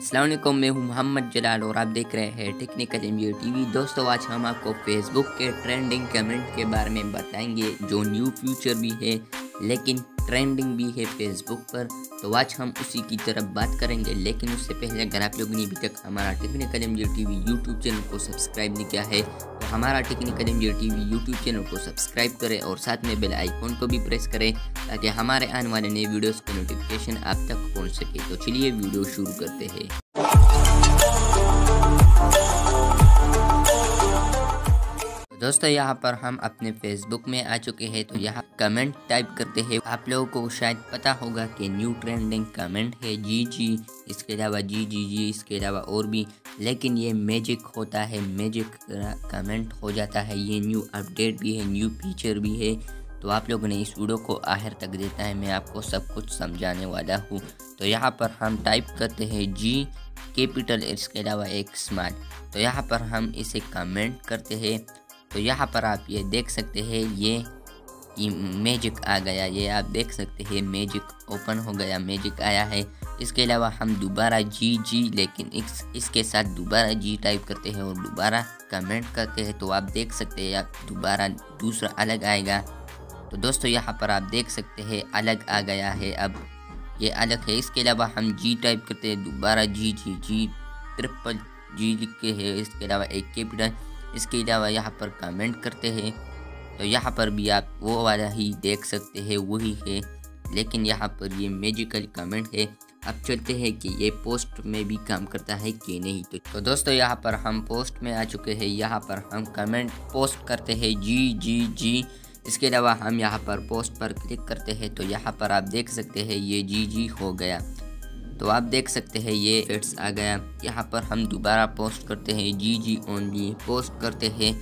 अस्सलाम वालेकुम, मैं हूं मोहम्मद जलाल और आप देख रहे हैं टेक्निकल एमजी टीवी। दोस्तों, आज हम आपको फेसबुक के ट्रेंडिंग कमेंट के बारे में बताएंगे जो न्यू फीचर भी है लेकिन ट्रेंडिंग भी है फेसबुक पर। तो आज हम उसी की तरफ बात करेंगे, लेकिन उससे पहले अगर आप लोगों ने अभी तक हमारा technical MG TV YouTube channel को सब्सक्राइब नहीं किया है तो हमारा technical MG TV YouTube channel को सब्सक्राइब करें और साथ में बेल आइकॉन को भी प्रेस करें ताकि हमारे आने वाले नए वीडियोस का नोटिफिकेशन आप तक पहुंच सके। तो चलिए वीडियो शुरू करते हैं। दोस्तों, यहाँ पर हम अपने फेसबुक में आ चुके हैं। तो यहाँ कमेंट टाइप करते हैं। आप लोगों को शायद पता होगा कि न्यू ट्रेंडिंग कमेंट है जी, इसके अलावा जी, इसके अलावा और भी, लेकिन ये मैजिक होता है, मैजिक कमेंट हो जाता है। ये न्यू अपडेट भी है, न्यू फीचर भी है। तो आप लोगों ने इस वीडियो को आखिर तक देखना है, मैं आपको सब कुछ समझाने वाला हूँ। तो यहाँ पर हम टाइप करते हैं जी कैपिटल, इसके अलावा एक स्मॉल। तो यहाँ पर हम इसे कमेंट करते हैं। तो यहाँ पर आप ये देख सकते हैं ये मैजिक आ गया, ये आप देख सकते हैं मैजिक ओपन हो गया, मैजिक आया है। इसके अलावा हम दोबारा जी लेकिन इसके साथ दोबारा जी टाइप करते हैं और दोबारा कमेंट करते हैं। तो आप देख सकते हैं आप दोबारा दूसरा अलग आएगा। तो दोस्तों, यहाँ पर आप देख सकते हैं अलग आ गया है, अब ये अलग है। इसके अलावा हम जी टाइप करते हैं, दोबारा जी ट्रिपल जी लिख के है। इसके अलावा एक कैपिटल, इसके अलावा यहाँ पर कमेंट करते हैं। तो यहाँ पर भी आप वो वाला ही देख सकते हैं, वही है, लेकिन यहाँ पर ये मैजिकल कमेंट है। अब चलते हैं कि ये पोस्ट में भी काम करता है कि नहीं। तो दोस्तों, यहाँ पर हम पोस्ट में आ चुके हैं। यहाँ पर हम कमेंट पोस्ट करते हैं जी। इसके अलावा हम यहाँ पर पोस्ट पर क्लिक करते हैं। तो यहाँ पर आप देख सकते हैं ये जी हो गया। तो आप देख सकते हैं ये एड्स आ गया। यहाँ पर हम दोबारा पोस्ट करते हैं जी ओनली, पोस्ट करते हैं।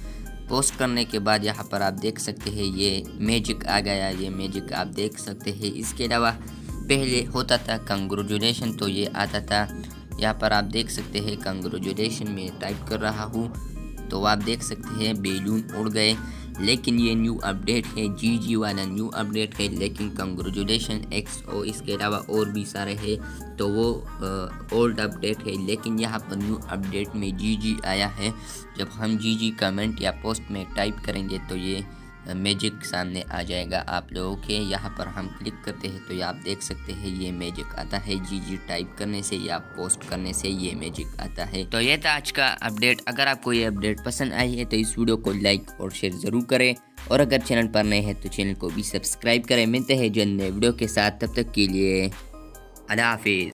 पोस्ट करने के बाद यहाँ पर आप देख सकते हैं ये मैजिक आ गया, ये मैजिक आप देख सकते हैं। इसके अलावा पहले होता था कंग्रेचुलेशन, तो ये आता था। यहाँ पर आप देख सकते हैं कंग्रेचुलेशन में टाइप कर रहा हूँ। तो आप देख सकते हैं बेलून उड़ गए, लेकिन ये न्यू अपडेट है, जी वाला न्यू अपडेट है। लेकिन कंग्रेचुलेशन XO इसके अलावा और भी सारे हैं, तो वो ओल्ड अपडेट है। लेकिन यहाँ पर न्यू अपडेट में जी आया है। जब हम जी कमेंट या पोस्ट में टाइप करेंगे तो ये मैजिक सामने आ जाएगा आप लोगों के। यहाँ पर हम क्लिक करते हैं तो ये आप देख सकते हैं ये मैजिक आता है। जी टाइप करने से या पोस्ट करने से ये मैजिक आता है। तो ये था आज का अपडेट। अगर आपको ये अपडेट पसंद आई है तो इस वीडियो को लाइक और शेयर ज़रूर करें, और अगर चैनल पर नए हैं तो चैनल को भी सब्सक्राइब करें। मिलते हैं जल्द नए वीडियो के साथ, तब तक के लिए अल्लाह हाफिज़।